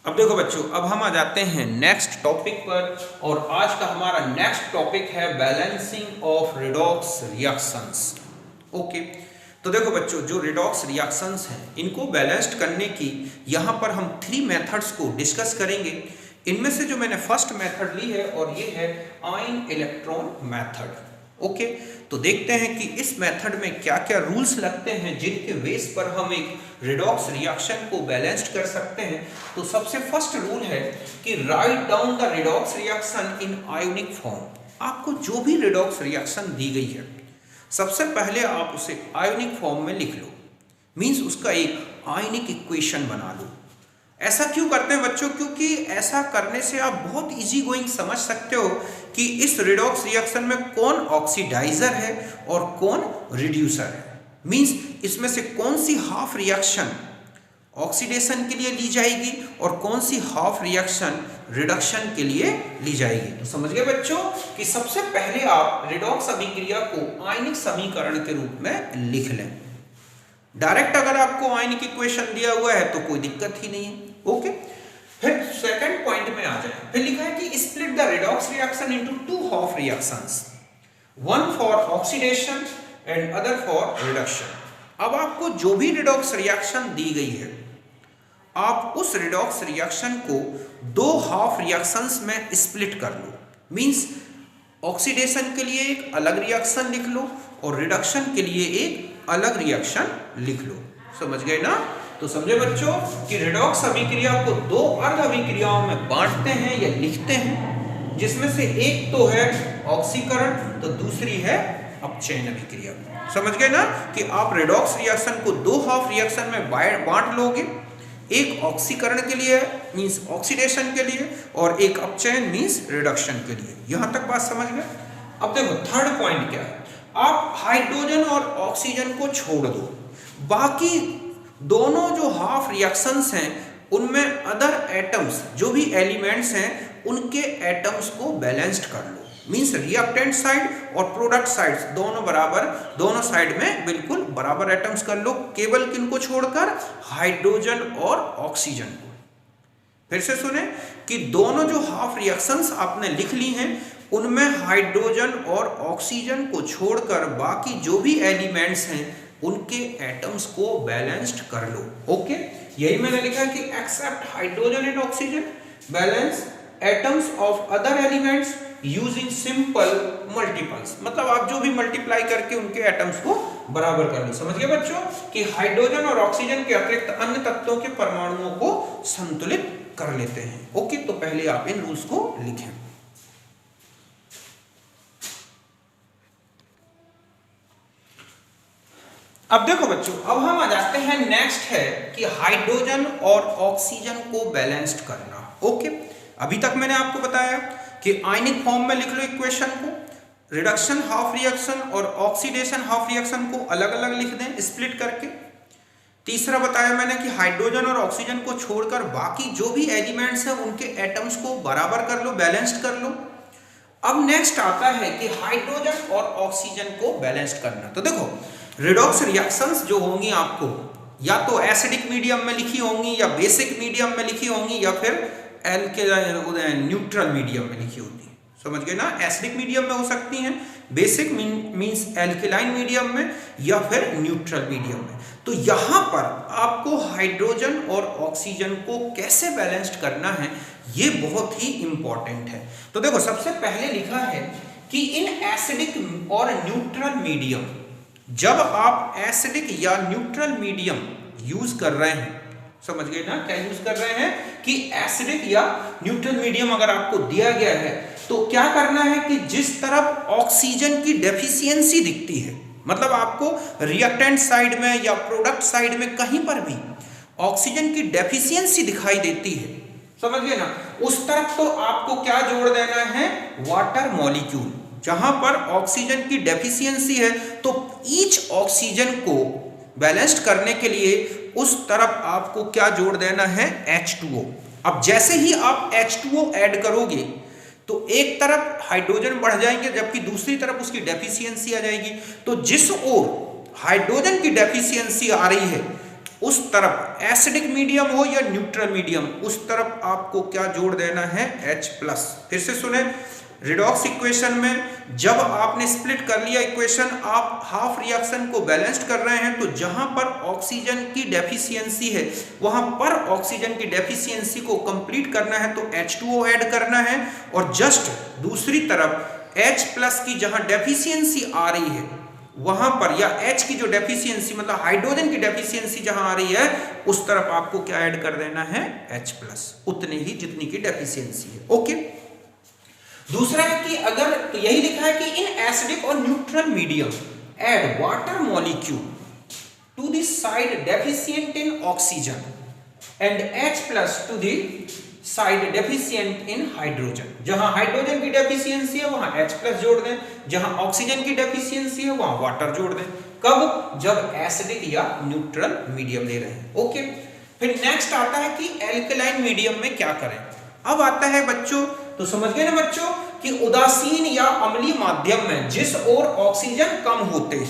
अब देखो बच्चों, अब हम आ जाते हैं नेक्स्ट टॉपिक पर और आज का हमारा नेक्स्ट टॉपिक है balancing of redox reactions. Okay, तो देखो बच्चों, जो रिडॉक्स रिएक्शंस हैं इनको बैलेंस्ड करने की यहाँ पर हम 3 मेथड्स को डिस्कस करेंगे। इनमें से जो मैंने फर्स्ट मेथड ली है और ये है आयन इलेक्ट्रॉन मेथड। ओके, तो देखते हैं कि इस मेथड में क्या क्या रूल्स लगते हैं जिनके बेस पर हम एक रिडॉक्स रिएक्शन को बैलेंस्ड कर सकते हैं। तो सबसे फर्स्ट रूल है कि write down the redox reaction in ionic form. आपको जो भी रिडॉक्स रिएक्शन दी गई है सबसे पहले आप उसे आयोनिक फॉर्म में लिख लो, मींस उसका एक आयनिक इक्वेशन बना लो। ऐसा क्यों करते हैं बच्चों? क्योंकि ऐसा करने से आप बहुत इजी गोइंग समझ सकते हो कि इस रिडॉक्स रिएक्शन में कौन ऑक्सीडाइजर है और कौन रिड्यूसर है। मींस इसमें से कौन सी हाफ रिएक्शन ऑक्सीडेशन के लिए ली जाएगी और कौन सी हाफ रिएक्शन रिडक्शन के लिए ली जाएगी। तो समझ गए बच्चों कि सबसे पहले आप रिडॉक्स अभिक्रिया को आयनिक समीकरण के रूप में लिख लें। डायरेक्ट अगर आपको आयनिक इक्वेशन दिया हुआ है तो कोई दिक्कत ही नहीं है। ओके, फिर सेकंड पॉइंट में आ जाए। फिर लिखा है कि split the redox reaction into 2 half reactions, one for oxidation and other for reduction. अब आपको जो भी रिडॉक्स रिएक्शन दी गई है आप उस रिडॉक्स रिएक्शन को 2 हाफ रिएक्शंस में स्प्लिट कर लो। मींस ऑक्सीडेशन के लिए एक अलग रिएक्शन लिख लो और रिडक्शन के लिए एक अलग रिएक्शन लिख लो। समझ गए ना? तो समझे बच्चों कि रिडॉक्स अभिक्रिया को 2 अर्ध अभिक्रियाओं में बांटते हैं या लिखते हैं, जिसमें से एक तो है ऑक्सीकरण तो दूसरी है अपचयन अभिक्रिया। समझ गए ना कि आप रिडॉक्स रिएक्शन को 2 हाफ रिएक्शन में बांट लोगे, एक ऑक्सीकरण के लिए मींस ऑक्सीडेशन के लिए और एक अपचयन मींस रिडक्शन के लिए। यहां तक बात समझ गए? अब देखो थर्ड पॉइंट क्या है। आप हाइड्रोजन और ऑक्सीजन को छोड़ दो, बाकी दोनों जो हाफ रिएक्शंस हैं उनमें अदर एटम्स जो भी एलिमेंट्स हैं उनके एटम्स को बैलेंस्ड कर लो। मींस रिएक्टेंट साइड और प्रोडक्ट साइड्स दोनों बराबर, दोनों साइड में बिल्कुल बराबर एटम्स कर लो। केवल किनको छोड़कर? हाइड्रोजन और ऑक्सीजन को। फिर से सुने कि दोनों जो हाफ रिएक्शंस आपने लिख ली हैं उनमें हाइड्रोजन और ऑक्सीजन को छोड़कर बाकी जो भी एलिमेंट्स हैं उनके एटम्स को बैलेंस्ड कर लो। ओके, यही मैंने लिखा है कि except hydrogen and oxygen balance atoms of other elements using simple multiples. मतलब आप जो भी मल्टीप्लाई करके उनके एटम्स को बराबर कर लो। समझ गए बच्चों कि हाइड्रोजन और ऑक्सीजन के अतिरिक्त अन्य तत्वों के परमाणुओं को संतुलित कर लेते हैं। ओके, तो पहले आप इन रूल्स को लिखें। अब देखो बच्चों, अब हम आ जाते हैं नेक्स्ट है कि हाइड्रोजन और ऑक्सीजन को बैलेंस्ड करना। ओके, अभी तक मैंने आपको बताया कि आयनिक फॉर्म में लिख लो इक्वेशन को, रिडक्शन हाफ रिएक्शन और ऑक्सीडेशन हाफ रिएक्शन को अलग अलग लिख दें स्प्लिट करके। तीसरा बताया मैंने कि हाइड्रोजन और ऑक्सीजन को छोड़कर बाकी जो भी एलिमेंट्स हैं उनके एटम्स को बराबर कर लो, बैलेंस्ड कर लो। अब नेक्स्ट आता है कि हाइड्रोजन और ऑक्सीजन को बैलेंस्ड करना। तो देखो रिडॉक्स रिएक्शंस जो होंगी आपको या तो एसिडिक मीडियम में लिखी होंगी या बेसिक मीडियम में लिखी होंगी या फिर न्यूट्रल मीडियम में लिखी होती है। समझ गए ना? एसिडिक मीडियम में हो सकती हैं, बेसिक मींस एल्केलाइन मीडियम में या फिर न्यूट्रल मीडियम में। तो यहाँ पर आपको हाइड्रोजन और ऑक्सीजन को कैसे बैलेंस्ड करना है ये बहुत ही इंपॉर्टेंट है। तो देखो सबसे पहले लिखा है कि इन एसिडिक और न्यूट्रल मीडियम, जब आप एसिडिक या न्यूट्रल मीडियम यूज कर रहे हैं, समझ गए ना क्या यूज कर रहे हैं कि एसिडिक या न्यूट्रल मीडियम अगर आपको दिया गया है तो क्या करना है कि जिस तरफ ऑक्सीजन की डेफिशिएंसी दिखती है, मतलब आपको रिएक्टेंट साइड में या प्रोडक्ट साइड में कहीं पर भी ऑक्सीजन की डेफिशिएंसी दिखाई देती है, समझ गए ना, उस तरफ तो आपको क्या जोड़ देना है? Water molecule. जहां पर ऑक्सीजन की डेफिशिएंसी है तो ईच ऑक्सीजन को बैलेंस्ड करने के लिए उस तरफ आपको क्या जोड़ देना है? H2O। अब जैसे ही आप H2O ऐड करोगे तो एक तरफ हाइड्रोजन बढ़ जाएंगे जबकि दूसरी तरफ उसकी डेफिशिएंसी आ जाएगी। तो जिस ओर हाइड्रोजन की डेफिशिएंसी आ रही है उस तरफ एसिडिक मीडियम हो या न्यूट्रल मीडियम, उस तरफ आपको क्या जोड़ देना है, H+। फिर से सुने, रिडॉक्स इक्वेशन में जब आपने स्प्लिट कर लिया इक्वेशन, आप हाफ रिएक्शन को बैलेंस्ड कर रहे हैं, तो जहां पर ऑक्सीजन की डेफिशिएंसी है वहां पर ऑक्सीजन की डेफिशिएंसी को कंप्लीट करना है तो H2O ऐड करना है, और जस्ट दूसरी तरफ H+ की जहां डेफिशिएंसी आ रही है वहां पर, या H की जो डेफिशिएंसी मतलब हाइड्रोजन की डेफिशिएंसी जहां आ रही है उस तरफ आपको क्या ऐड कर देना है, H+, उतने ही जितनी की डेफिशिएंसी है। ओके, दूसरा है कि अगर, तो यही लिखा है कि इन एसिडिक और neutral medium add water molecule to the side deficient in oxygen and H+ to the side deficient in hydrogen. जहां हाइड्रोजन की डेफिशिएंसी है वहां H+ जोड़ दें, जहां ऑक्सीजन की डेफिशिएंसी है वहां वाटर जोड़ दें। कब? जब एसिडिक या न्यूट्रल मीडियम ले रहे हैं। ओके, फिर नेक्स्ट आता है कि एल्कलाइन मीडियम में क्या करें। अब आता है बच्चों, तो समझ गए ना बच्चों कि उदासीन या अम्लीय माध्यम में जिस ओर ऑक्सीजन कम होते हैं,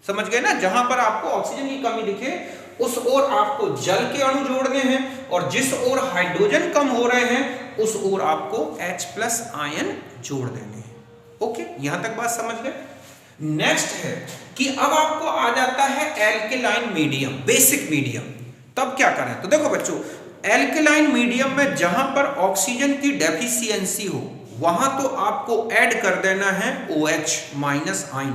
समझ गए ना, जहां पर आपको ऑक्सीजन की कमी दिखे उस ओर आपको जल के अणु जोड़ने हैं, और जिस ओर हाइड्रोजन कम हो रहे हैं उस ओर आपको H+ आयन जोड़ देने हैं। ओके, यहां तक बात समझ गए। नेक्स्ट है कि अब आपको आ जाता है एल्कलाइन मीडियम, बेसिक मीडियम। तब क्या करें, तो देखो बच्चों, एल्कलाइन मीडियम में जहां पर ऑक्सीजन की डेफिशिएंसी हो वहां तो आपको ऐड कर देना है OH- आयन,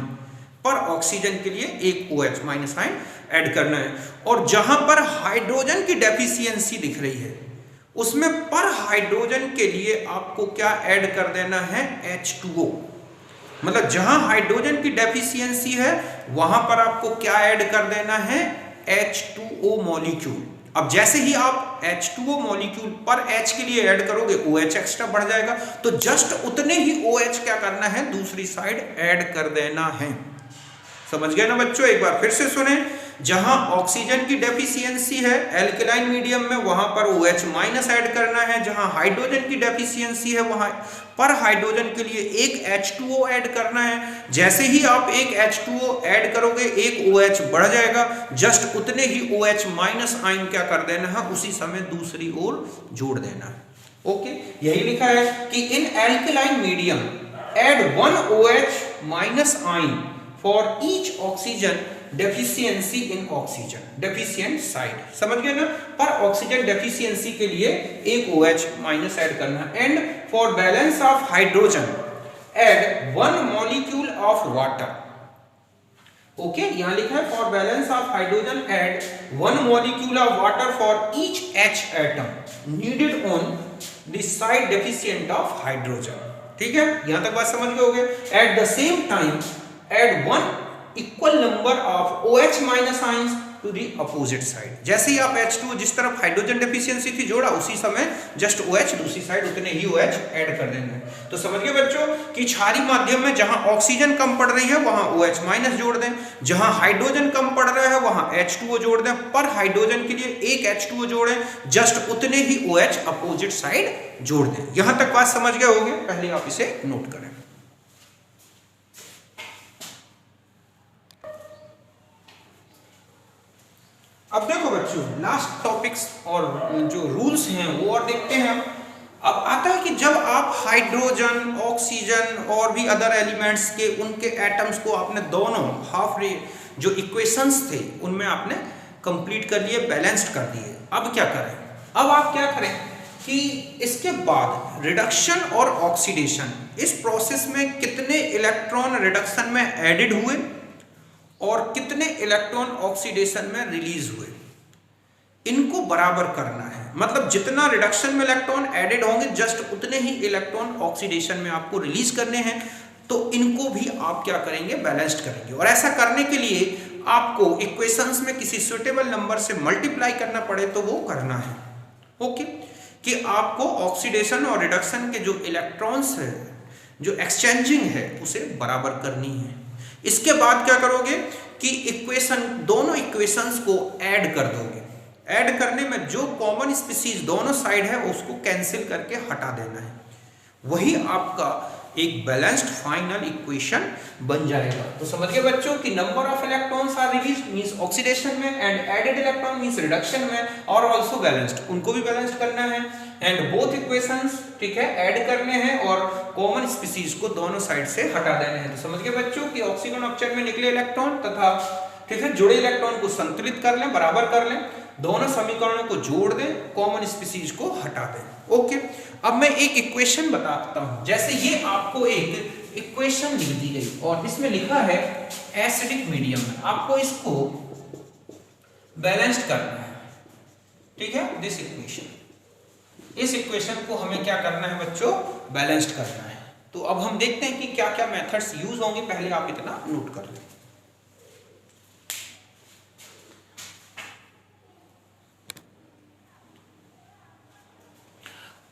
पर ऑक्सीजन के लिए एक OH- आयन ऐड करना है, और जहां पर हाइड्रोजन की डेफिशिएंसी दिख रही है उसमें पर हाइड्रोजन के लिए आपको क्या ऐड कर देना है, H2O। मतलब जहां हाइड्रोजन की डेफिशिएंसी है वहां पर आपको क्या ऐड कर देना है, H2O मॉलिक्यूल। अब जैसे ही आप H2O मॉलिक्यूल पर H के लिए ऐड करोगे OH एक्स्ट्रा बढ़ जाएगा, तो जस्ट उतने ही OH क्या करना है, दूसरी साइड ऐड कर देना है। समझ गए ना बच्चों, एक बार फिर से सुने, जहां ऑक्सीजन की डेफिशिएंसी है एल्कलाइन मीडियम में वहां पर OH- ऐड करना है, जहां हाइड्रोजन की डेफिशिएंसी है वहां पर हाइड्रोजन के लिए एक H2O ऐड करना है। जैसे ही आप एक H2O ऐड करोगे एक OH बढ़ जाएगा, जस्ट उतने ही OH- आयन क्या कर देना है, उसी समय दूसरी ओर जोड़ देना है। ओके, यही लिखा है कि in alkaline medium add 1 OH- ion for each oxygen deficiency in oxygen deficient side. समझ गए ना, पर ऑक्सीजन डेफिशिएंसी के लिए एक OH- ऐड करना है। And for balance of hydrogen add 1 molecule of water. Okay, यहां लिखा है for balance of hydrogen add 1 molecule of water for each H atom needed on the side deficient of hydrogen. ठीक है, यहां तक बात समझ गए होगे। At the same time add 1 equal number of OH- ions to the opposite side. जैसे ही आप H2 जिस तरफ हाइड्रोजन डेफिशिएंसी थी जोड़ा, उसी समय जस्ट OH दूसरी साइड उतने ही OH ऐड कर देंगे। तो समझ गए बच्चों कि क्षारीय माध्यम में जहां ऑक्सीजन कम पड़ रही है वहां OH- जोड़ दें, जहां हाइड्रोजन कम पड़ रहा है वहां H2O जोड़ दें, पर हाइड्रोजन के लिए एक H2O जोड़ें, जस्ट उतने ही OH अपोजिट साइड जोड़ दें। यहां तक बात समझ गए होंगे, पहले आप इसे नोट करें। अब देखो बच्चों, लास्ट टॉपिक्स और जो रूल्स हैं वो और देखते हैं। अब आता है कि जब आप हाइड्रोजन, ऑक्सीजन और भी अदर एलिमेंट्स के उनके एटम्स को आपने दोनों हाफ रे जो इक्वेशंस थे उनमें आपने कंप्लीट कर लिए, बैलेंस्ड कर दिए। अब क्या करें, अब आप क्या करें कि इसके बाद रिडक्शन और ऑक्सीडेशन, इस प्रोसेस में कितने इलेक्ट्रॉन रिडक्शन में एडिड हुए और कितने इलेक्ट्रॉन ऑक्सीडेशन में रिलीज हुए, इनको बराबर करना है। मतलब जितना रिडक्शन में इलेक्ट्रॉन एडेड होंगे जस्ट उतने ही इलेक्ट्रॉन ऑक्सीडेशन में आपको रिलीज करने हैं। तो इनको भी आप क्या करेंगे, बैलेंस्ड करेंगे। और ऐसा करने के लिए आपको इक्वेशंस में किसी सुटेबल नंबर से मल्टीप्लाई करना पड़े तो वो करना है। ओके, कि आपको ऑक्सीडेशन और रिडक्शन के जो इलेक्ट्रॉन्स है, जो एक्सचेंजिंग है, उसे बराबर करनी है। इसके बाद क्या करोगे कि इक्वेशन, दोनों इक्वेशंस को ऐड कर दोगे। ऐड करने में जो कॉमन स्पीशीज दोनों साइड है उसको कैंसिल करके हटा देना है। वही आपका एक बैलेंस्ड फाइनल इक्वेशन बन जाएगा। तो समझ गए बच्चों कि number of electrons are release means oxidation में, and added electron means reduction में, और आल्सो बैलेंस्ड, उनको भी बैलेंस्ड करना है, एंड बोथ इक्वेशंस, ठीक है, ऐड करने हैं और कॉमन स्पीशीज को दोनों साइड से हटा देने हैं। तो समझ गए बच्चों कि ऑक्सीजन ऑक्साइड में निकले इलेक्ट्रॉन तथा, ठीक है, जुड़े इलेक्ट्रॉन को संतुलित कर लें, बराबर कर लें, दोनों समीकरणों को जोड़ दें, कॉमन स्पीशीज को हटा दें। ओके, अब मैं एक इक्वेशन बताता हूं। जैसे ये आपको एक इक्वेशन लिख दी गई और इसमें लिखा है एसिडिक मीडियम में, आपको इसको बैलेंस्ड करना है, ठीक है, दिस इक्वेशन, इस इक्वेशन को हमें क्या करना है बच्चों, बैलेंस्ड करना है। तो अब हम देखते हैं कि क्या क्या मेथड्स यूज होंगे, पहले आप इतना नोट कर लें।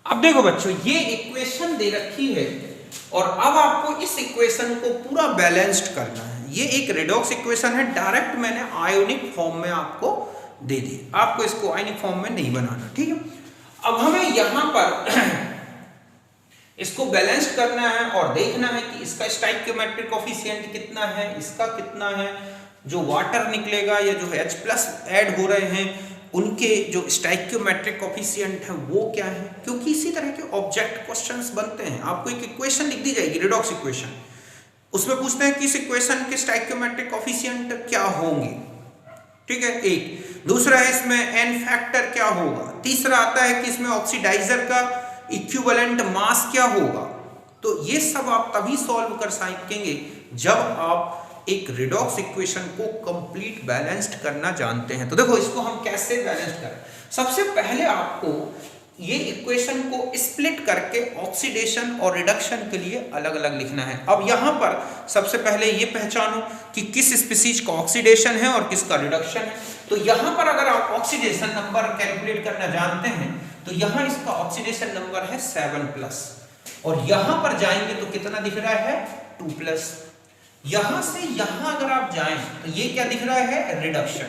अब देखो बच्चों, ये इक्वेशन दे रखी है और अब आपको इस इक्वेशन को पूरा बैलेंस्ड करना है। ये एक रेडॉक्स इक्वेशन है, डायरेक्ट मैंने आयोनिक फॉर्म में आपको दे दी, आपको इसको आयोनिक फॉर्म में नहीं बनाना, ठीक है। अब हमें यहां पर इसको बैलेंस्ड करना है और देखना है कि इसका स्टोइकियोमेट्रिक कोफिशिएंट कितना है, इसका कितना है, जो वाटर निकलेगा या जो H+ ऐड हो रहे हैं उनके जो स्टोइकियोमेट्रिक कोफिशिएंट है वो क्या है, क्योंकि इसी तरह के ऑब्जेक्ट क्वेश्चंस बनते हैं। आपको एक इक्वेशन लिख दी जाएगी, रेडॉक्स इक्वेशन, उसमें पूछते हैं कि इस इक्वेशन के स्टोइकियोमेट्रिक कोफिशिएंट क्या होंगे, ठीक है, एक। दूसरा है इसमें n फैक्टर क्या होगा। तीसरा आता है कि इसमें ऑक्सीडाइजर का इक्विवेलेंट मास क्या होगा। तो ये सब आप तभी सॉल्व कर सकेंगे जब आप एक रिडॉक्स इक्वेशन को कंप्लीट बैलेंस्ड करना जानते हैं। तो देखो इसको हम कैसे बैलेंस्ड करें। सबसे पहले आपको ये इक्वेशन को स्प्लिट करके ऑक्सीडेशन और रिडक्शन के लिए अलग अलग लिखना है। अब यहां पर सबसे पहले ये पहचानो कि किस स्पीशीज का ऑक्सीडेशन है और किसका रिडक्शन है। तो यहां पर अगर आप ऑक्सीडेशन नंबर कैलकुलेट करना जानते हैं तो यहां इसका ऑक्सीडेशन नंबर है 7+, और यहां पर जाएंगे तो कितना दिख रहा है 2+। यहां से यहां अगर आप जाएं तो ये क्या दिख रहा है रिडक्शन।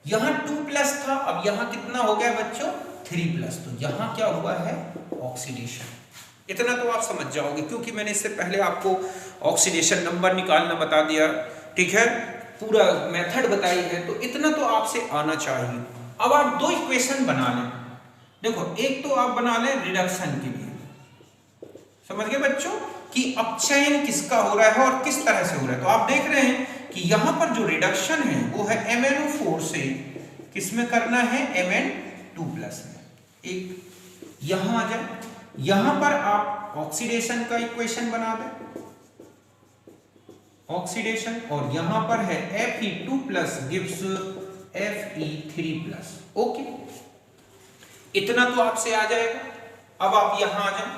यहां 2+ था, अब यहां कितना हो गया बच्चों 3+, तो यहां क्या हुआ है ऑक्सीडेशन। इतना तो आप समझ जाओगे क्योंकि मैंने इससे पहले आपको ऑक्सीडेशन नंबर निकालना बता दिया, ठीक है, पूरा मेथड बताई है, तो इतना तो आपसे आना चाहिए। अब आप दो इक्वेशन बना लें। देखो एक तो आप बना लें रिडक्शन के लिए, समझ गए बच्चों कि अपचयन किसका हो रहा है और किस तरह से हो रहा है। तो आप देख रहे हैं कि यहां पर जो रिडक्शन है वो है MnO4 से किसमें करना है Mn2+ में। एक यहां आ जाए, यहां पर आप ऑक्सीडेशन का इक्वेशन बना दें, ऑक्सीडेशन, और यहां पर है Fe2+ गिव्स Fe3+। ओके, इतना तो आपसे आ जाएगा। अब आप यहां आ जाए,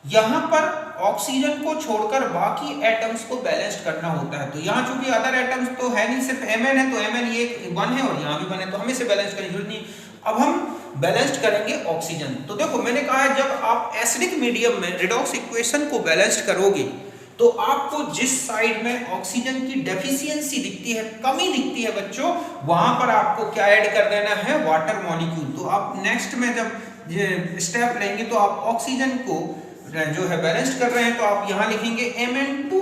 यहां पर ऑक्सीजन को छोड़कर बाकी एटम्स को बैलेंस्ड करना होता है। तो यहां चूंकि अदर एटम्स तो है नहीं, सिर्फ Mn है, तो Mn ये 1 है और यहां भी 1 है, तो हमें इसे बैलेंस करने की जरूरत नहीं। अब हम बैलेंस्ड करेंगे ऑक्सीजन। तो देखो मैंने कहा है जब आप एसिडिक मीडियम में रिडॉक्स इक्वेशन को बैलेंस्ड करोगे तो आपको जिस साइड में ऑक्सीजन की डेफिशिएंसी दिखती है, कमी दिखती है बच्चों, वहां पर आपको क्या ऐड कर देना है वाटर मॉलिक्यूल। तो आप नेक्स्ट में जब स्टेप लेंगे तो आप ऑक्सीजन को जो है बैलेंस्ड कर रहे हैं तो आप यहां लिखेंगे Mn2+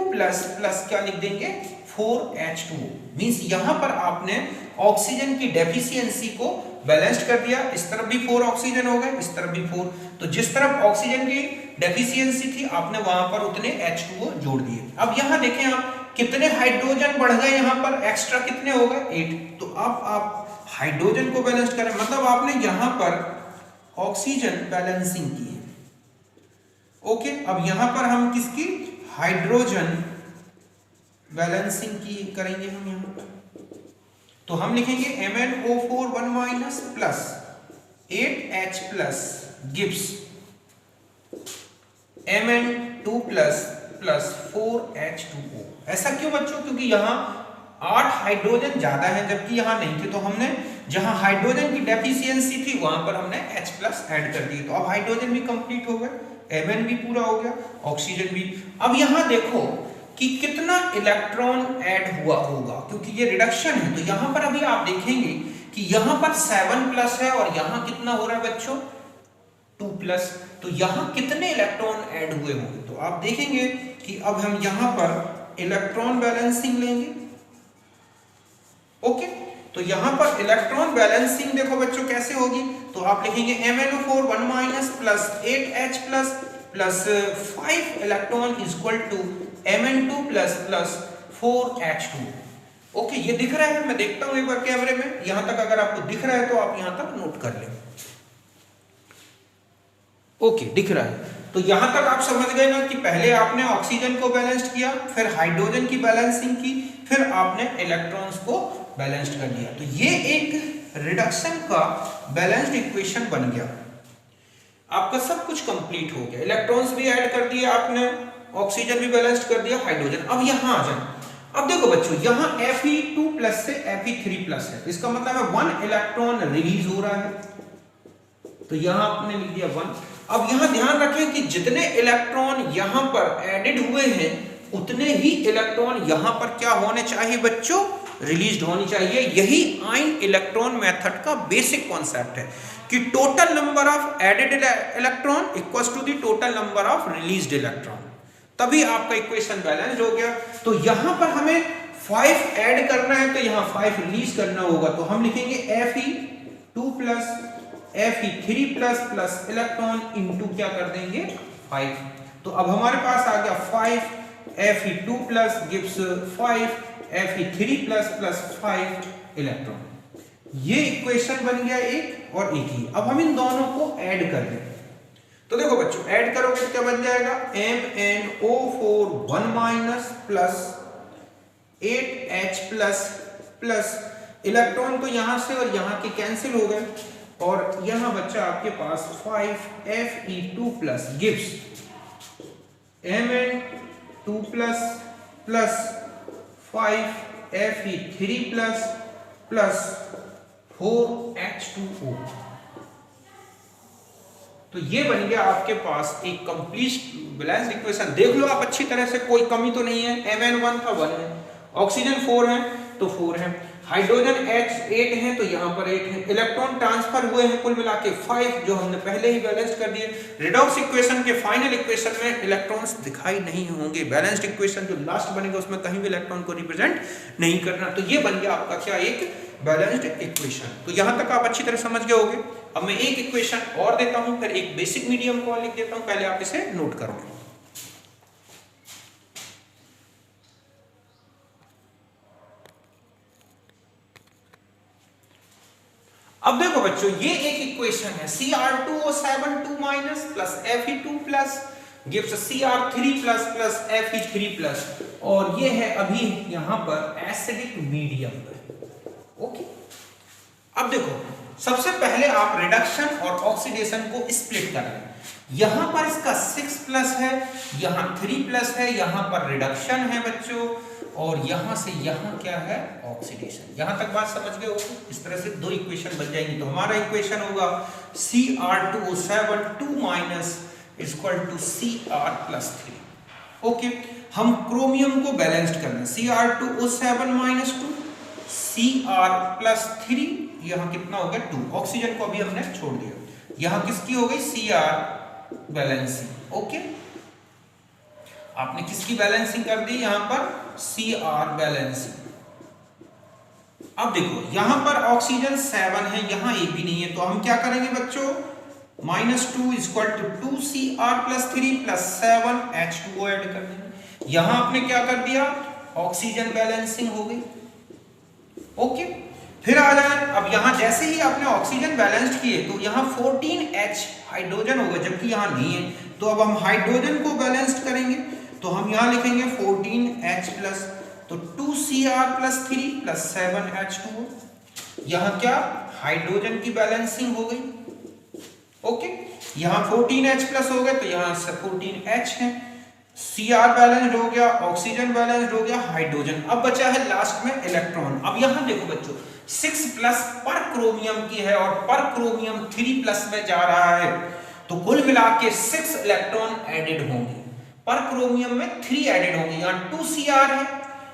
प्लस क्या लिख देंगे 4H2O। मींस यहां पर आपने ऑक्सीजन की डेफिशिएंसी को बैलेंस्ड कर दिया। इस तरफ भी 4 ऑक्सीजन हो गए, इस तरफ भी 4। तो जिस तरफ ऑक्सीजन की डेफिशिएंसी थी आपने वहां पर उतने H2O जोड़ दिए। अब यहां देखें आप कितने हाइड्रोजन बढ़ गए, यहां पर एक्स्ट्रा कितने हो गए 8। तो अब आप हाइड्रोजन को बैलेंस करें, मतलब आपने यहां पर ऑक्सीजन बैलेंसिंग की है। ओके, अब यहां पर हम किसकी हाइड्रोजन बैलेंसिंग की करेंगे हम यहां पर। तो हम लिखेंगे MnO4 1- plus 8H+ gives Mn2+ plus 4H2O। ऐसा क्यों बच्चों, क्योंकि यहां 8 हाइड्रोजन ज्यादा है जबकि यहां नहीं थे, तो हमने जहां हाइड्रोजन की डेफिशिएंसी थी वहां पर हमने H+ ऐड कर दिए। तो अब हाइड्रोजन भी कंप्लीट हो गए, Mn भी पूरा हो गया, ऑक्सीजन भी। अब यहां देखो कि कितना इलेक्ट्रॉन ऐड हुआ होगा, क्योंकि ये रिडक्शन है। तो यहां पर अभी आप देखेंगे कि यहां पर 7+ है और यहां कितना हो रहा है बच्चों 2+, तो यहाँ कितने इलेक्ट्रॉन ऐड हुए होंगे? तो आप देखेंगे कि अब हम यहाँ पर इलेक्ट्रॉन बैलेंसिंग लेंगे। ओके, तो यहाँ पर इलेक्ट्रॉन बैलेंसिंग देखो बच्चों कैसे होगी, तो आप लिखेंगे MnO4 1- plus 8H plus 5 electron equal to Mn2 plus 4H2। Okay, ये दिख रहा है? मैं देखता हूं एक बार कैमरे में, यहां तक अगर आपको दिख रहा है तो आप यहां तक नोट कर लें। ओके, दिख रहा है। तो यहां तक आप समझ गए ना कि पहले आपने ऑक्सीजन को बैलेंस्ड किया, फिर हाइड्रोजन की बैलेंसिंग की, फिर आपने इलेक्ट्रॉन्स को बैलेंस्ड कर दिया। तो ये एक रिडक्शन का बैलेंस्ड इक्वेशन बन गया। आपका सब कुछ कंप्लीट हो गया, इलेक्ट्रॉन्स भी ऐड कर दिए आपने, ऑक्सीजन भी बैलेंस्ड कर दिया, हाइड्रोजन। अब यहां आ जाए। अब देखो बच्चों, यहां Fe2+ से Fe3+ है, इसका मतलब है 1 इलेक्ट्रॉन रिलीज हो रहा है, तो यहां आपने लिख दिया 1। अब यहां ध्यान रखें कि जितने इलेक्ट्रॉन यहां पर एडेड हुए हैं उतने ही इलेक्ट्रॉन यहां पर क्या होने चाहिए बच्चों? रिलीज्ड होनी चाहिए। यही आयन इलेक्ट्रॉन मेथड का बेसिक कॉन्सेप्ट है कि total number of added electron equals to the total number of released electron, तभी आपका इक्वेशन बैलेंस्ड हो गया। तो यहां पर हमें 5 ऐड करना है, तो यहां 5 रिलीज करना होगा, तो हम लिखेंगे Fe2+ Fe3+ plus electron into क्या कर देंगे 5। तो अब हमारे पास आ गया 5 Fe2+ gives 5 Fe3+ plus 5 electron. ये इक्वेशन बन गया एक और एक ही। अब हम इन दोनों को ऐड कर दें, तो देखो बच्चों ऐड करोगे क्या बन जाएगा? MnO4 1- plus 8H plus electron तो यहां से और यहां के कैंसिल हो गए, और यहां बच्चा आपके पास 5 Fe2+ gives Mn2+ plus 5 Fe3+ plus 4H2O। तो ये बन गया आपके पास एक कंप्लीट बैलेंस्ड इक्वेशन। देख लो आप अच्छी तरह से, कोई कमी तो नहीं है। Mn1 था 1 है, ऑक्सीजन 4 है तो 4 है, हाइड्रोजन H 8 है तो यहाँ पर 8 है, इलेक्ट्रॉन ट्रांसफर हुए हैं कुल मिला के 5 जो हमने पहले ही बैलेंस कर दिए। रिडॉक्स इक्वेशन के फाइनल इक्वेशन में इलेक्ट्रॉन्स दिखाई नहीं होंगे। बैलेंस्ड इक्वेशन जो लास्ट बनेगा उसमें कहीं भी इलेक्ट्रॉन को रिप्रेजेंट नहीं करना। तो ये बन गया आपका क्या? एक बैलेंस्ड इक्वेशन। तो यहां तक आप अच्छी तरह समझ गए होंगे। अब मैं एक इक्वेशन और देता हूं, फिर एक बेसिक मीडियम को लिख देता हूं, पहले आप इसे नोट करो। अब देखो बच्चों, ये एक इक्वेशन है Cr2O7 2- plus Fe2+ gives Cr3+ plus Fe3+, और ये है अभी यहां पर एसिडिक मीडियम। ओके, अब देखो सबसे पहले आप रिडक्शन और ऑक्सीडेशन को स्प्लिट कर लें। यहां पर इसका 6+ है, यहां 3+ है, यहां पर रिडक्शन है बच्चों, और यहां से यहां क्या है? ऑक्सीडेशन। यहां तक बात समझ गए हो? इस तरह से दो इक्वेशन बन जाएंगी। तो हमारा इक्वेशन होगा Cr2O7 2- equal to Cr+3। Okay, हम क्रोमियम को बैलेंस्ड करना है। Cr2O7 - 2 Cr+3, यहां कितना हो गया 2। ऑक्सीजन को अभी हमने छोड़ दिया, यहां किसकी हो गई? Cr balancing. ओके, आपने किसकी बैलेंसिंग कर दी? यहां पर Cr बैलेंसिंग। अब देखो यहां पर ऑक्सीजन 7 है, यहां एक भी नहीं है, तो हम क्या करेंगे बच्चों? -2 equal to 2 Cr+3 plus 7 H2O add कर देंगे। यहां आपने क्या कर दिया? ऑक्सीजन बैलेंसिंग हो गई। ओके, फिर आ जाए, अब यहां जैसे ही आपने ऑक्सीजन बैलेंस्ड किए तो यहां 14H हाइड्रोजन होगा, जबकि यहां नहीं है। तो अब हम हाइड्रोजन को बैलेंस्ड करेंगे, तो हम यहां लिखेंगे 14H+, तो 2 Cr+3 प्लस 7 H2O। यहां क्या? हाइड्रोजन की बैलेंसिंग हो गई। ओके, यहां 14H+ हो गए, तो यहां से 14H है, Cr बैलेंस्ड हो गया, ऑक्सीजन बैलेंस्ड हो गया, हाइड्रोजन। अब बचा है लास्ट में इलेक्ट्रॉन। अब यहां देखो बच्चों 6+ पर क्रोमियम की है और पर क्रोमियम 3+ में जा रहा है, तो कुल मिला के 6 इलेक्ट्रॉन एडेड होंगे। पर क्रोमियम में 3 एडेड होंगे। यहां 2 Cr है,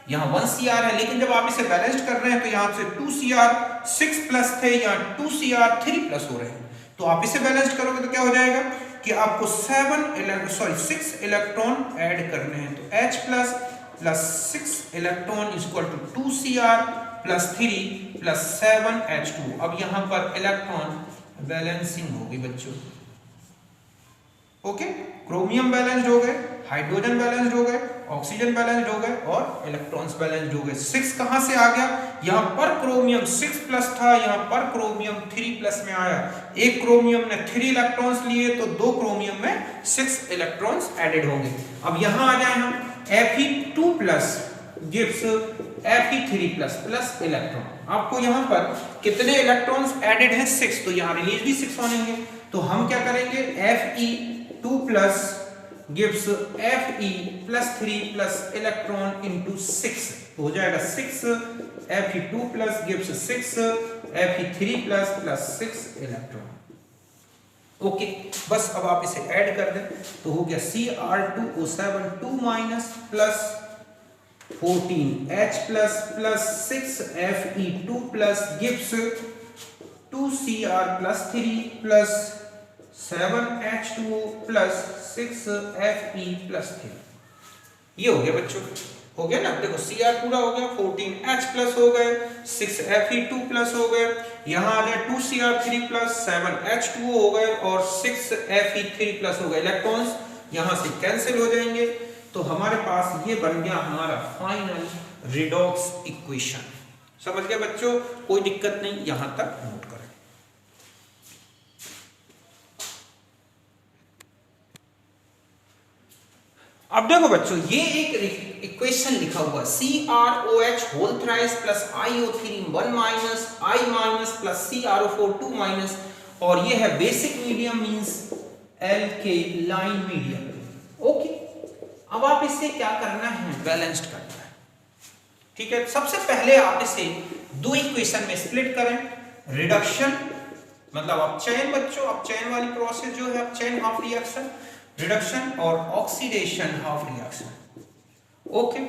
यहां 1 Cr है, लेकिन जब आप इसे बैलेंस्ड कर रहे हैं तो यहां से 2 Cr 6+ थे, यहां 2 Cr 3+ हो रहे हैं। तो आप इसे बैलेंस्ड करोगे तो क्या हो जाएगा कि आपको 6 इलेक्ट्रॉन ऐड करने हैं। तो H plus 6 electron equal to 2Cr plus 3 plus 7H2। अब यहां पर इलेक्ट्रॉन बैलेंसिंग होगी बच्चों। ओके, क्रोमियम बैलेंस्ड हो गए, हाइड्रोजन बैलेंस्ड हो गए, ऑक्सीजन बैलेंस्ड हो गए और इलेक्ट्रॉन्स बैलेंस्ड हो गए। 6 कहां से आ गया, यहां पर क्रोमियम 6 प्लस था, यहां पर क्रोमियम 3 प्लस में आया। एक क्रोमियम ने 3 इलेक्ट्रॉन्स लिए तो 2 क्रोमियम में 6 इलेक्ट्रॉन्स एडेड होंगे। अब यहां आ जाए हम, Fe2 plus gives Fe3 plus plus electron. आपको यहां पर कितने इलेक्ट्रॉन्स एडेड हैं, 6, तो यहां रिलीज भी 6 होंगे। तो हम क्या करेंगे, Fe2 plus gives Fe plus 3 plus electron into 6, हो जाएगा 6 Fe2 plus gives 6 Fe3 plus plus 6 electron. Okay, बस अब आप इसे ऐड कर दें तो हो गया Cr2O7 2 minus plus 14H plus plus 6 Fe2 plus gives 2Cr plus 3 plus 7H2O plus 6 Fe plus 3। ये हो गया बच्चों, हो गया ना। देखो Cr पूरा हो गया, 14H प्लस हो गए, 6 Fe2 प्लस हो गए, यहाँ आ गया 2Cr3 प्लस 7H2O हो गए और 6 Fe3 प्लस हो गए। इलेक्ट्रॉन्स यहाँ से कैंसिल हो जाएंगे तो हमारे पास ये बन गया हमारा फाइनल रिडॉक्स इक्वेशन। समझ गए बच्चों, कोई दिक्कत नहीं, यहां तक नोट करें। अब देखो बच्चों, ये एक इक्वेशन लिखा हुआ CrOH whole thrice plus IO3 1 minus I minus plus CrO4 2 minus, और ये है basic medium means alkaline medium. Okay, अब आप इसे क्या करना है, बैलेंस्ड करना है। ठीक है, सबसे पहले आप इसे दो इक्वेशन में स्प्लिट करें। रिडक्शन मतलब अपचयन बच्चों, अपचयन वाली प्रोसेस जो है अपचयन हाफ रिएक्शन, रिडक्शन और ऑक्सीडेशन हाफ रिएक्शन। ओके,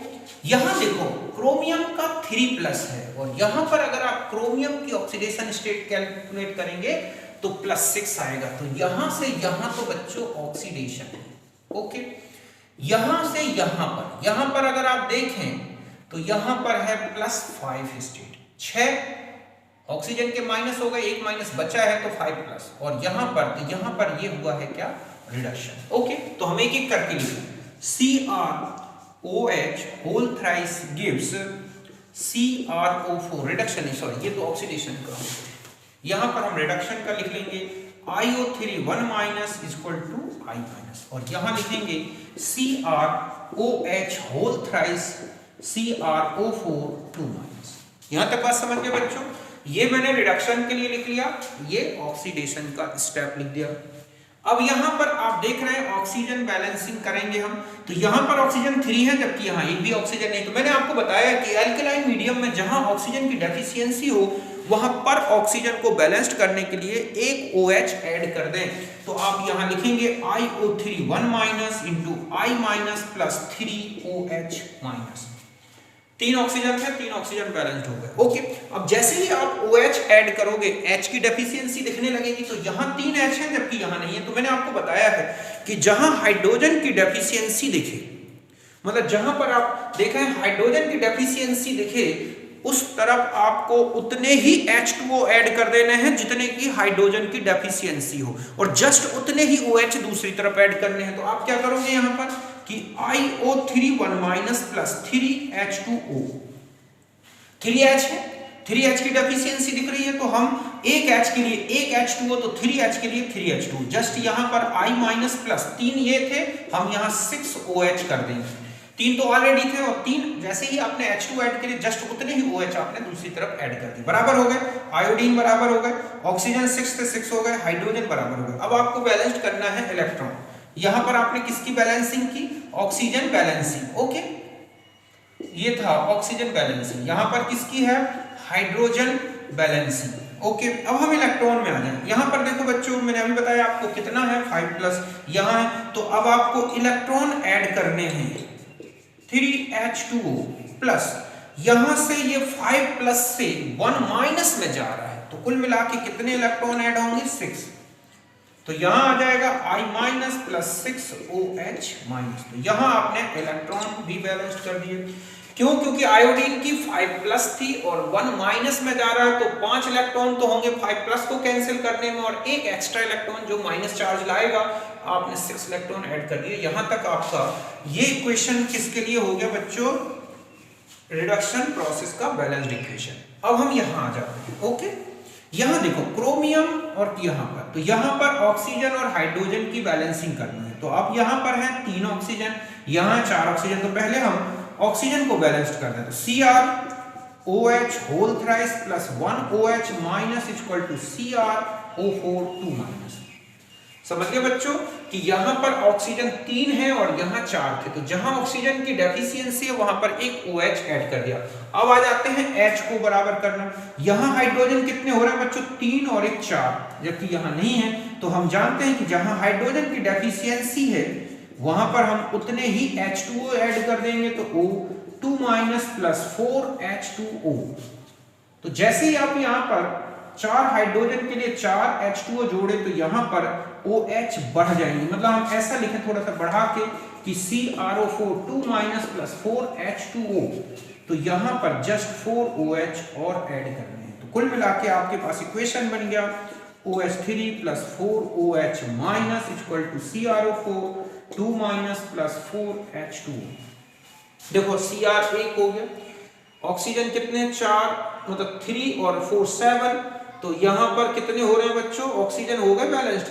यहां देखो क्रोमियम का 3 प्लस है और यहां पर अगर आप क्रोमियम की ऑक्सीडेशन स्टेट कैलकुलेट करेंगे तो +6 आएगा। तो यहां से यहां तो बच्चों ऑक्सीडेशन है। ओके, यहां से यहां पर अगर आप देखें तो यहां पर है +5 स्टेट, 6 ऑक्सीजन के माइनस हो गए, 1 माइनस बचा है तो 5 प्लस, और यहां पर ये हुआ है क्या, रिडक्शन। ओके, तो हम एक एक करके लिखें। CrOH whole thrice gives CrO4 reduction, sorry ये तो ऑक्सीडेशन का, यहां पर हम रिडक्शन का लिख लेंगे IO3 1 minus equal to I minus, और यहां लिखेंगे CrOH whole thrice CrO4 2 minus. यहां तक बात समझ गए बच्चों। ये मैंने रिडक्शन के लिए लिख लिया, ये ऑक्सीडेशन का स्टेप लिख दिया। अब यहां पर आप देख रहे हैं ऑक्सीजन बैलेंसिंग करेंगे हम, तो यहां पर ऑक्सीजन 3 है जबकि यहां एक भी ऑक्सीजन नहीं। तो मैंने आपको बताया कि अल्कलाइन मीडियम में जहां ऑक्सीजन की डेफिशिएंसी हो वहां पर ऑक्सीजन को बैलेंस्ड करने के लिए एक OH ऐड कर दें। तो आप यहां लिखेंगे IO3 1 minus into I minus plus 3OH minus. 3 oxygen थे, 3 ऑक्सीजन बैलेंस्ड हो गए। ओके, अब जैसे ही आप OH ऐड करोगे H की डेफिशिएंसी दिखने लगेगी। तो यहां 3 H है जबकि यहां नहीं है। तो मैंने आपको बताया है कि जहां हाइड्रोजन की डेफिशिएंसी दिखे, मतलब जहां पर आप देखें हाइड्रोजन की डेफिशिएंसी दिखे, उस तरफ आपको उतने ही H2O ऐड कर देने हैं जितने की हाइड्रोजन की डेफिशिएंसी हो, और जस्ट उतने ही OH दूसरी तरफ ऐड करने हैं। तो आप क्या करोगे यहां पर कि IO3 1 minus plus 3H2O, 3H है, 3H की डेफिशिएंसी दिख रही है, तो हम एक H के लिए एक H2O, तो 3H के लिए 3H2, जस्ट यहां पर I माइनस प्लस 3 ये थे, हम यहां 6OH कर देंगे। 3 तो ऑलरेडी थे और 3 जैसे ही आपने H2 ऐड किए जस्ट उतने ही OH आपने दूसरी तरफ ऐड कर दी, बराबर हो गए। आयोडीन बराबर हो गए, ऑक्सीजन 6 से 6 हो गए, हाइड्रोजन बराबर हो गए। अब आपको बैलेंस्ड करना है इलेक्ट्रॉन। यहां पर आपने किसकी बैलेंसिंग की, ऑक्सीजन बैलेंसिंग। ओके, ये था ऑक्सीजन बैलेंसिंग। यहां पर किसकी है, हाइड्रोजन बैलेंसिंग। ओके, अब हम इलेक्ट्रॉन में आ जाएं। यहां पर देखो बच्चों, मैंने अभी बताया आपको कितना है, 5 प्लस यहां है। तो अब आपको इलेक्ट्रॉन ऐड करने हैं 3H2O प्लस, यहां से ये 5 प्लस से 1 माइनस में जा रहा है, तो कुल मिला के कितने इलेक्ट्रॉन ऐड होंगे, 6। तो यहां आ जाएगा I minus plus 6OH minus. तो यहां आपने इलेक्ट्रॉन भी बैलेंस्ड कर दिए। क्यों? क्योंकि आयोडीन की 5 प्लस थी और 1 माइनस में जा रहा है, तो 5 इलेक्ट्रॉन तो होंगे 5 प्लस को कैंसिल करने में, और एक एक्स्ट्रा इलेक्ट्रॉन जो माइनस चार्ज लाएगा, आपने 6 इलेक्ट्रॉन ऐड कर दिए। यहां तक आपका ये इक्वेशन किसके लिए हो गया बच्चों? रिडक्शन प्रोसेस का बैलेंस्ड इक्वेशन। अब हम यहां आ जाते हैं। ओके, यहां देखो क्रोमियम और यहां पर, तो यहां पर ऑक्सीजन और हाइड्रोजन की बैलेंसिंग करनी है। तो अब यहां पर है 3 ऑक्सीजन, यहां 4 ऑक्सीजन। तो पहले हम ऑक्सीजन को बैलेंस्ड कर दें। तो CrOH whole thrice plus 1OH minus equal to CrO4 2 minus. समझ गए बच्चों कि यहां पर ऑक्सीजन 3 है और यहां 4 थे, तो जहां ऑक्सीजन की डेफिशिएंसी है वहां पर एक OH ऐड कर दिया। अब आ जाते हैं H को बराबर करना। यहां हाइड्रोजन कितने हो रहे हैं बच्चों? 3 और एक 4, जबकि यहां नहीं है। तो हम जानते हैं कि जहां हाइड्रोजन की डेफिशिएंसी है वहां पर हम उतने ही H2O ऐड कर देंगे, तो O2 माइनस प्लस 4H2O। तो जैसे ही आप यहां पर 4 हाइड्रोजन के लिए 4 H2O जोड़े, तो यहां पर OH बढ़ जाएंगे। मतलब हम ऐसा लिखें थोड़ा सा बढ़ा के कि CrO4 2 माइनस प्लस 4H2O, तो यहां पर जस्ट 4OH और ऐड करने हैं। तो कुल मिला के आपके पास इक्वेशन बन गया OH3 plus 4OH minus equal to CrO4 2 minus plus 4H2O। देखो Cr 1 हो गया, ऑक्सीजन कितने 4, मतलब 3 और 4 7, तो यहां पर कितने हो रहे हैं बच्चों? ऑक्सीजन हो गए बैलेंस्ड।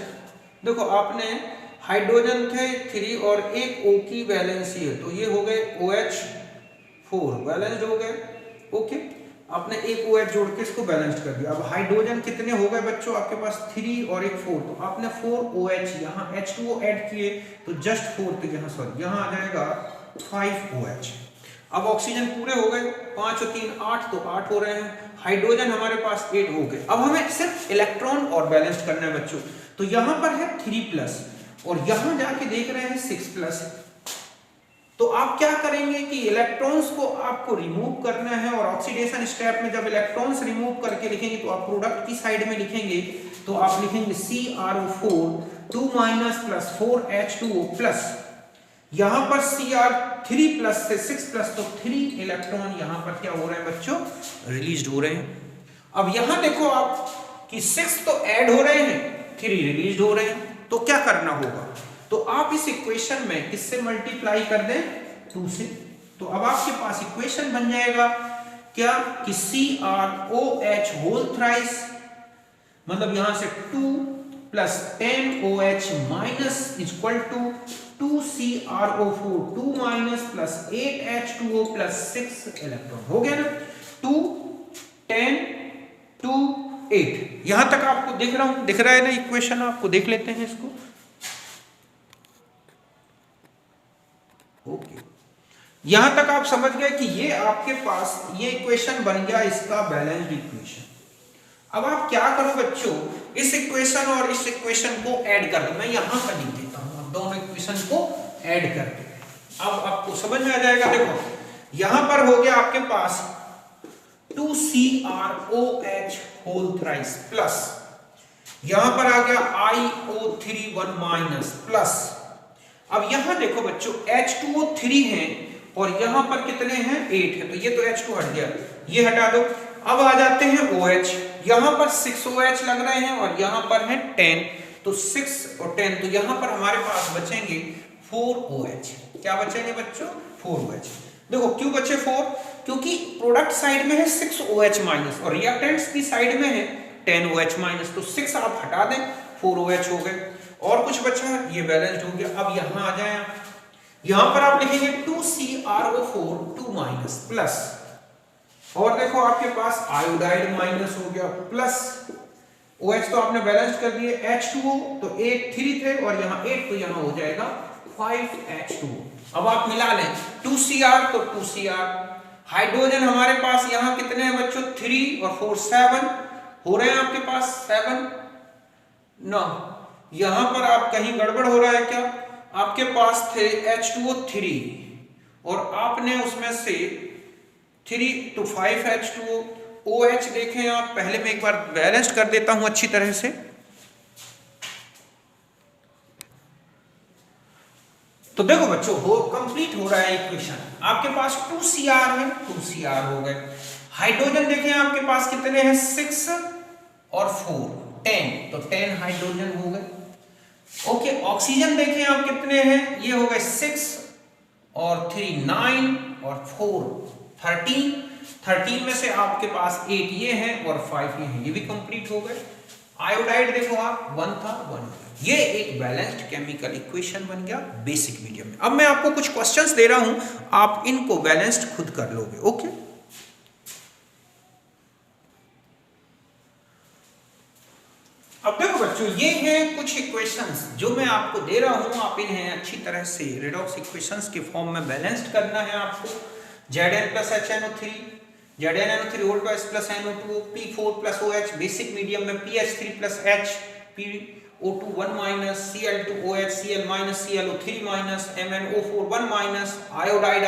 देखो आपने हाइड्रोजन थे 3 और एक O की वैलेंसी है, तो ये हो गए OH4 बैलेंस्ड हो गए। ओके, आपने एक OH जोड़ के इसको बैलेंस्ड कर दिया। अब हाइड्रोजन कितने हो गए बच्चों? आपके पास 3 और एक 4, तो आपने 4OH यहाँ H2O ऐड किए, तो जस्ट 4, तो यहाँ सॉरी यहाँ आ जाएगा 5OH। अब ऑक्सीजन पूरे हो गए, 5 और 3 8, तो 8 हो रहे हैं। हाइड्रोजन हमारे पास 8 हो गए। अब हमें सिर्फ इलेक्ट्रॉन और बैलेंस्ड करना है बच्चों। तो यहाँ पर है 3 प्लस और यहाँ जाके देख रहे हैं 6 प्लस। तो आप क्या करेंगे कि इलेक्ट्रॉन्स को आपको रिमूव करना है, और ऑक्सीडेशन स्टेप में जब इलेक्ट्रॉन्स रिमूव करके लिखेंगे तो आप प्रोडक्ट की साइड में लिखेंगे, तो आप लिखेंगे CrO4 2 minus plus 4H2O plus, यहां पर Cr3 प्लस से 6 प्लस, तो 3 इलेक्ट्रॉन यहां पर क्या हो रहे हैं बच्चों? रिलीज हो रहे हैं। अब यहां देखो आप कि 6 तो ऐड हो रहे हैं, 3 रिलीज हो रहे हैं, तो क्या करना होगा? तो आप इस इक्वेशन में किससे मल्टीप्लाई कर दें? 2 से। तो अब आपके पास इक्वेशन बन जाएगा क्या कि CrOH होल थ्राइस, मतलब यहां से 2 plus 10OH minus equal to 2CrO4 2 minus plus 8H2O plus 6 electron. हो गया ना? 2 10 2 8। यहां तक आपको दिख रहा है ना इक्वेशन? आपको देख लेते हैं इसको। ओके, यहां तक आप समझ गए कि ये आपके पास ये इक्वेशन बन गया इसका बैलेंस्ड इक्वेशन। अब आप क्या करो बच्चों, इस इक्वेशन और इस इक्वेशन को ऐड कर दो। मैं यहां पर लिख देता हूं, दोनों इक्वेशन को ऐड कर दो। अब आपको समझ में आ जाएगा। देखो यहां पर हो गया आपके पास 2CrOH होल थ्राइस प्लस, यहां पर आ गया IO3 1 माइनस प्लस। अब यहां देखो बच्चों H2O 3 है और यहां पर कितने हैं? 8 है, तो ये तो H2 हट गया, ये हटा दो। अब आ जाते हैं OH, यहां पर 6OH लग रहे हैं और यहां पर है 10, तो 6 और 10, तो यहां पर हमारे पास बचेंगे 4OH। क्या बचेंगे बच्चों? 4OH। देखो क्यों बचे 4? क्योंकि प्रोडक्ट साइड में है 6OH माइनस और रिएक्टेंट्स की साइड में है 10OH माइनस, तो 6 आप हटा दें, 4OH हो गए। और कुछ बचा? ये बैलेंस्ड हो गया। अब यहां आ जाए, यहां पर आप लिखेंगे 2CrO4 2 माइनस प्लस, और देखो आपके पास आयोडाइड माइनस हो गया प्लस OH, तो आपने बैलेंस कर दिए। H2O तो 8 3 थे और यहाँ 8, तो यहाँ हो जाएगा 5H2O। अब आप मिला लें 2Cr तो 2Cr। हाइड्रोजन हमारे पास यहाँ कितने हैं बच्चों? 3 और 4 7 हो रहे हैं आपके पास 7 ना, यहां पर आप कहीं गड़बड़ हो रहा है क्या? आपके पास थे H2O 3 और आपने उसमें से 3 तो 5H2O। OH देखें आप, पहले मैं एक बार बैलेंस कर देता हूं अच्छी तरह से। तो देखो बच्चों हो कंप्लीट हो रहा है इक्वेशन। आपके पास 2Cr है, 2Cr हो गए। हाइड्रोजन देखें आपके पास कितने हैं, 6 और 4 10, तो 10 हाइड्रोजन हो गए। ओके, ऑक्सीजन देखें आप कितने हैं, ये हो गए 6 और 3 9 और 4 13, 13 में से आपके पास 8 ये हैं और 5 ये हैं, ये भी कंप्लीट हो गए। आयोडाइड देखो आप 1 था 1, ये एक बैलेंस्ड केमिकल इक्वेशन बन गया बेसिक मीडियम में। अब मैं आपको कुछ क्वेश्चंस दे रहा हूं, आप इनको बैलेंस्ड खुद कर लोगे। ओके, अब देखो बच्चों ये हैं कुछ इक्वेशंस जो मैं आपको दे रहा हूं, आप इन्हें अच्छी तरह से रेडॉक्स इक्वेशंस के फॉर्म में बैलेंस्ड करना है आपको। Zn plus HNO3, ZnNO3 whole twice plus NO2, P4 plus OH, basic medium में PH3 plus H, PO2 1 minus, Cl2 OH, Cl minus, ClO3 minus, MnO4 1 minus, iodide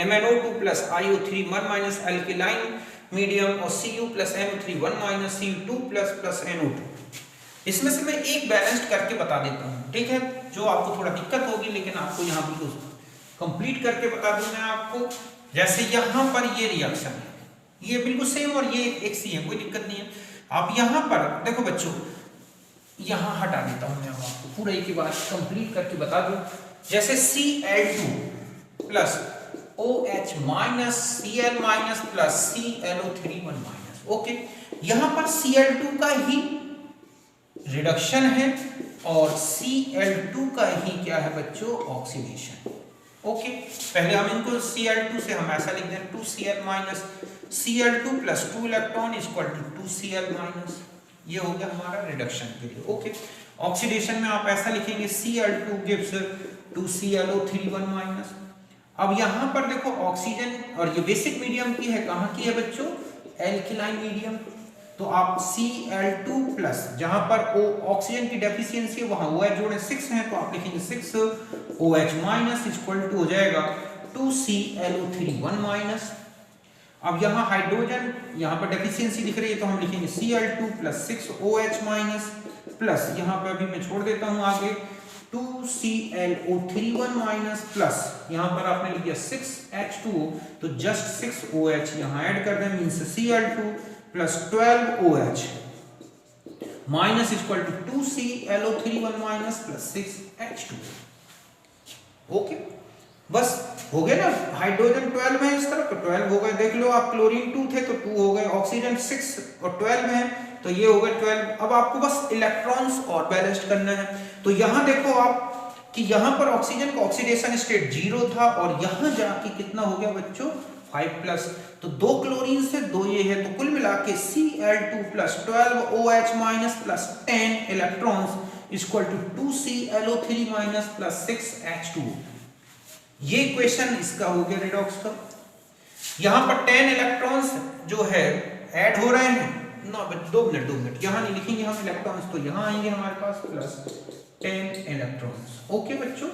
MnO2 plus IO3 1 minus, alkaline medium और Cu plus NO3 1 minus, Cu2 plus NO2। इसमें से मैं एक balanced करके बता देता हूँ, ठीक है, जो आपको थोड़ा दिक्कत होगी लेकिन आपको यहाँ बिल्कुल कंप्लीट करके बता दूं मैं आपको। जैसे यहाँ पर ये रिएक्शन है, ये बिल्कुल सेम और ये एक सी है, कोई दिक्कत नहीं है। आप यहाँ पर देखो बच्चों, यहाँ हटा देता हूँ मैं आपको पूरा एक ही बार कंप्लीट करके बता दूं। जैसे Cl2 plus OH minus Cl minus plus ClO3 1 minus. Okay, यहाँ पर Cl2 का ही रिडक्शन है और Cl2 का ही क्या है बच्चों, ऑक्सीडेशन। ओके, पहले हम इनको Cl2 से हम ऐसा लिख दें 2Cl minus, Cl2 plus 2 electron equal to 2Cl minus, ये हो गया हमारा रिडक्शन के लिए। ओके, ऑक्सीडेशन में आप ऐसा लिखेंगे Cl2 गिव्स 2ClO3 1 माइनस। अब यहाँ पर देखो ऑक्सीजन और ये बेसिक मीडियम की है, कहाँ की है बच्चों, एल्किलाइन मीडियम। तो आप Cl2 प्लस जहां पर O ऑक्सीजन की डेफिशिएंसी है वहां OH जोड़े 6 हैं, तो आप लिखेंगे 6 OH माइनस इक्वल टू हो जाएगा 2ClO3 1 माइनस। अब यहाँ हाइड्रोजन यहाँ पर डेफिशिएंसी दिख रही है तो हम लिखेंगे Cl2 plus 6 OH minus plus यहाँ पर अभी मैं छोड़ देता हूँ आगे 2ClO3 1 माइनस प्लस यहाँ पर आपने लिख दिया 6H2O, तो जस्ट 6 OH यहाँ ऐड कर दें, means Cl2 plus 12 OH minus equal to 2ClO3 1 minus plus 6H2। Okay, बस हो गया ना। हाइड्रोजन 12 है इस तरफ तो 12 हो गए, देख लो आप, क्लोरीन 2 थे तो 2 हो गए, ऑक्सीजन 6 और 12 है तो ये हो गए 12। अब आपको बस इलेक्ट्रॉन्स और बैलेंस करना है। तो यहाँ देखो आप कि यहाँ पर ऑक्सीजन का ऑक्सीडेशन स्टेट 0 था और यहाँ जाके कितना हो गया बच्चों 5 प्लस, तो 2 क्लोरीन से 2 ये है, तो कुल मिला के Cl2 plus 12 OH minus plus 10 electrons equal to 2ClO3 minus plus 6H2। ये इक्वेशन इसका हो गया रेडॉक्स का। यहाँ पर 10 इलेक्ट्रॉन्स जो है ऐड हो रहे हैं ना, 2 मिनट यहाँ नहीं लिखेंगे हम इलेक्ट्रॉन्स, तो यहाँ आएंगे हमारे पास प्लस 10 इलेक्ट्रॉन्स। ओके बच्चों,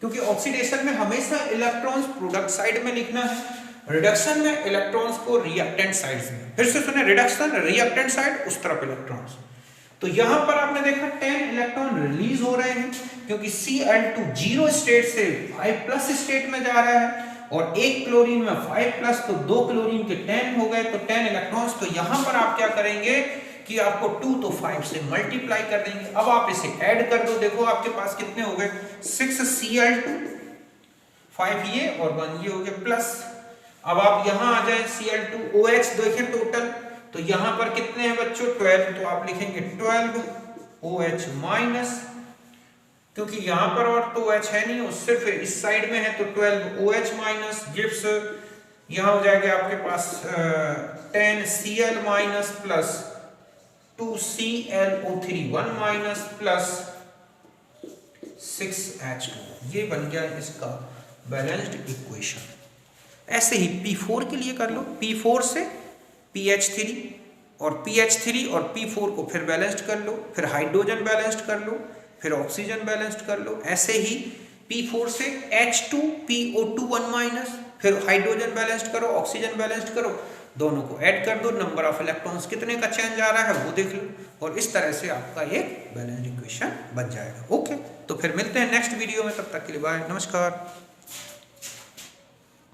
क्योंकि ऑक्सीडेशन में हमेशा इलेक्ट्रॉन्स प्रोडक्ट साइड में लिखना है, रिडक्शन में इलेक्ट्रॉन्स को रिएक्टेंट साइड्स में। फिर से सुने, रिडक्शन रिएक्टेंट साइड, उस तरफ इलेक्ट्रॉन्स। तो यहां पर आपने देखा 10 इलेक्ट्रॉन रिलीज हो रहे हैं क्योंकि Cl2 जीरो स्टेट से 5 प्लस स्टेट में जा रहा है और एक क्लोरीन में 5 प्लस, तो 2 क्लोरीन के 10 हो गए, तो 10 इलेक्ट्रॉन्स। तो यहां पर आप क्या करेंगे कि आपको 2 तो 5 से मल्टीप्लाई कर देंगे। अब आप इसे ऐड कर दो, देखो आपके पास कितने हो गए 6 Cl2, 5 ये और 1 ये हो गए प्लस। अब आप यहां आ जाए Cl2 OH देखिए टोटल, तो यहां पर कितने हैं बच्चों 12, तो आप लिखेंगे 12 OH माइनस, क्योंकि यहां पर और तो OH है नहीं, वो सिर्फ इस साइड में है, तो 12 OH माइनस गिव्स यहां हो जाएगा आपके पास 10 Cl minus plus 2 ClO3 1 minus plus 6H2। ये बन गया इसका बैलेंस्ड इक्वेशन। ऐसे ही P4 के लिए कर लो, P4 से PH3 और PH3 और P4 को फिर बैलेंस्ड कर लो, फिर हाइड्रोजन बैलेंस्ड कर लो, फिर ऑक्सीजन बैलेंस्ड कर लो। ऐसे ही P4 से H2PO2 1 माइनस, फिर हाइड्रोजन बैलेंस्ड करो, ऑक्सीजन बैलेंस्ड करो, दोनों को ऐड कर दो, नंबर ऑफ इलेक्ट्रॉन्स कितने का चेंज आ रहा है वो देख लो, और इस तरह से आपका एक बैलेंस्ड इक्वेशन बन जाएगा। ओके, तो फिर मिलते हैं नेक्स्ट वीडियो में, तब तक के लिए बाय, नमस्कार।